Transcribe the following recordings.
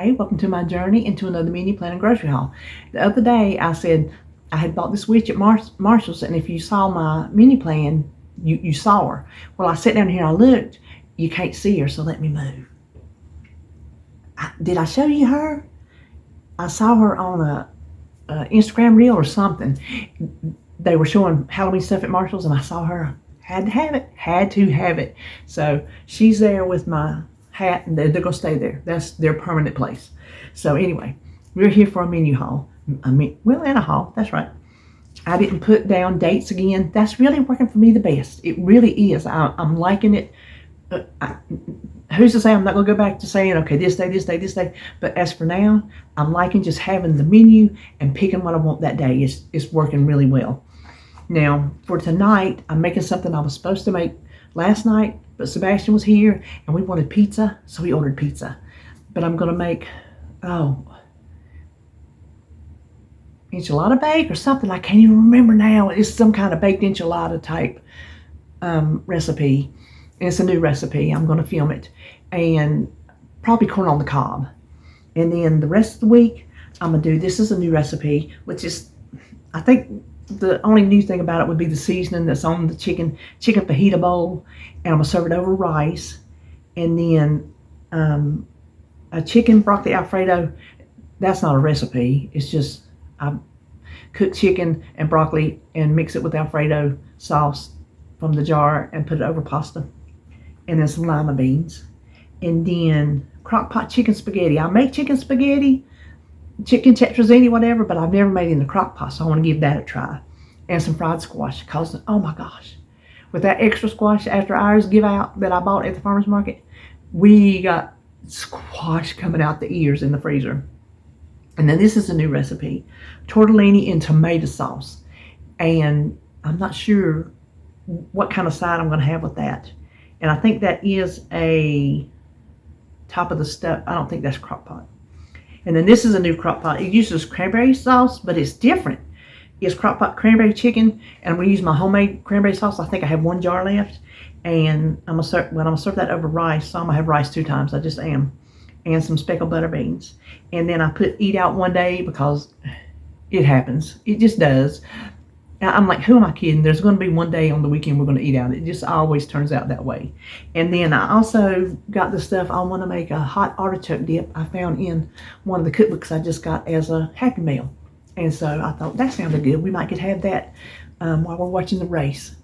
Hey, welcome to my journey into another menu planning grocery haul. The other day I said I had bought this witch at Marshall's, and if you saw my menu plan, you saw her. Well, I sat down here and I looked. You can't see her, so let me move. Did I show you her? I saw her on a Instagram reel or something. They were showing Halloween stuff at Marshall's, and I saw her. Had to have it. So she's there with my hat, and they're gonna stay there. That's their permanent place. So anyway, we're here for a menu haul. And a haul. That's right. I didn't put down dates again. That's really working for me the best. It really is. I'm liking it. Who's to say I'm not gonna go back to saying, okay, this day. But as for now, I'm liking just having the menu and picking what I want that day. It's working really well. Now, for tonight, I'm making something I was supposed to make last night, but Sebastian was here and we wanted pizza, so we ordered pizza. But I'm gonna make, enchilada bake or something. I can't even remember now. It's some kind of baked enchilada type recipe. And it's a new recipe. I'm gonna film it. And probably corn on the cob. And then the rest of the week, I'm gonna do, this is a new recipe, which is, I think, the only new thing about it would be the seasoning that's on the chicken fajita bowl, and I'm gonna serve it over rice, and then a chicken broccoli alfredo. That's not a recipe. It's just I cook chicken and broccoli and mix it with alfredo sauce from the jar and put it over pasta, and then some lima beans, and then crock pot chicken spaghetti. I make chicken spaghetti, chicken tetrazzini, whatever, but I've never made it in the crock pot, so I want to give that a try. And some fried squash, because, oh my gosh, with that extra squash after ours give out that I bought at the farmer's market, we got squash coming out the ears in the freezer. And then this is a new recipe, tortellini in tomato sauce. And I'm not sure what kind of side I'm going to have with that. And I think that is a top of the stuff. I don't think that's crock pot. And then this is a new crock pot. It uses cranberry sauce, but it's different. It's crock pot cranberry chicken, and I'm gonna use my homemade cranberry sauce. I think I have one jar left, and I'm gonna serve that over rice. So I'm gonna have rice 2 times. I just am, and some speckled butter beans. And then I put eat out one day because it happens. It just does. I'm like, who am I kidding? There's going to be one day on the weekend we're going to eat out. It just always turns out that way. And then I also got the stuff. I want to make a hot artichoke dip I found in one of the cookbooks I just got as a Happy Meal. And so I thought that sounded good. We might could have that while we're watching the race.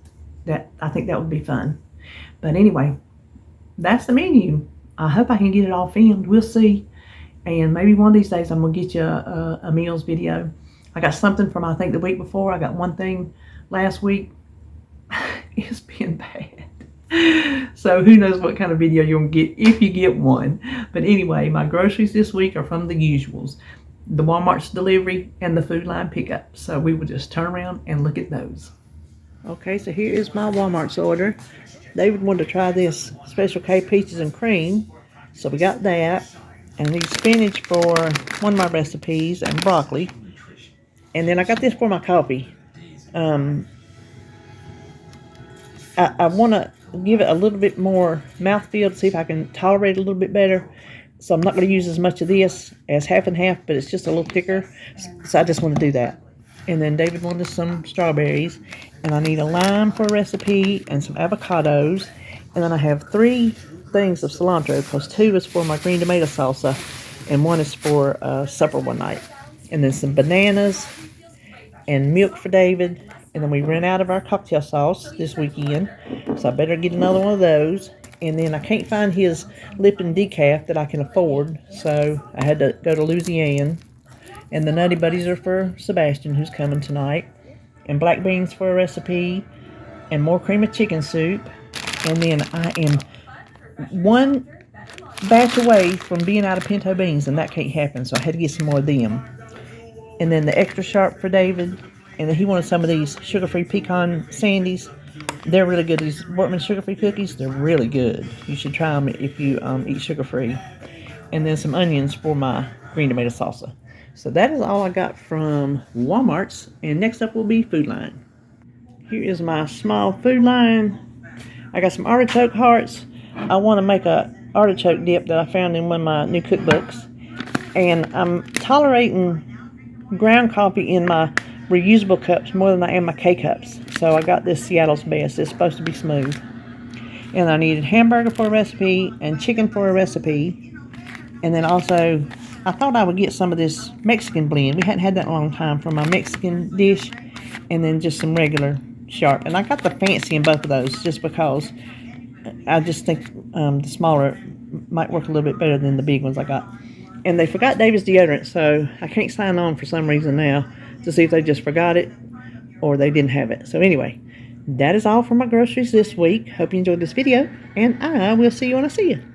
I think that would be fun. But anyway, that's the menu. I hope I can get it all filmed. We'll see. And maybe one of these days I'm going to get you a meals video. I got something from, I think, the week before. I got one thing last week. It's been bad. So who knows what kind of video you're going to get if you get one. But anyway, my groceries this week are from the usuals. The Walmart's delivery and the Food Line pickup. So we will just turn around and look at those. Okay, so here is my Walmart's order. David wanted to try this Special K peaches and cream. So we got that. And these spinach for one of my recipes and broccoli. And then I got this for my coffee. I want to give it a little bit more mouthfeel to see if I can tolerate it a little bit better. So I'm not going to use as much of this as half and half, but it's just a little thicker. So I just want to do that. And then David wanted some strawberries. And I need a lime for a recipe and some avocados. And then I have 3 things of cilantro, because 2 is for my green tomato salsa and 1 is for supper one night. And then some bananas and milk for David. And then we ran out of our cocktail sauce this weekend, so I better get another one of those. And then I can't find his Lipton decaf that I can afford, so I had to go to Louisiana. And the Nutty Buddies are for Sebastian, who's coming tonight. And black beans for a recipe. And more cream of chicken soup. And then I am 1 batch away from being out of pinto beans, and that can't happen, so I had to get some more of them. And then the extra sharp for David. And then he wanted some of these sugar-free pecan sandies. They're really good. These Wortman sugar-free cookies, they're really good. You should try them if you eat sugar-free. And then some onions for my green tomato salsa. So that is all I got from Walmart's. And next up will be Food Line. Here is my small Food Line. I got some artichoke hearts. I want to make a artichoke dip that I found in one of my new cookbooks. And I'm tolerating ground coffee in my reusable cups more than I am my K-cups. So I got this Seattle's Best. It's supposed to be smooth. And I needed hamburger for a recipe and chicken for a recipe. And then also, I thought I would get some of this Mexican blend. We hadn't had that in a long time for my Mexican dish. And then just some regular sharp. And I got the fancy in both of those just because I just think the smaller might work a little bit better than the big ones I got. And they forgot David's deodorant, so I can't sign on for some reason now to see if they just forgot it or they didn't have it. So anyway, that is all for my groceries this week. Hope you enjoyed this video, and I will see you when I see you.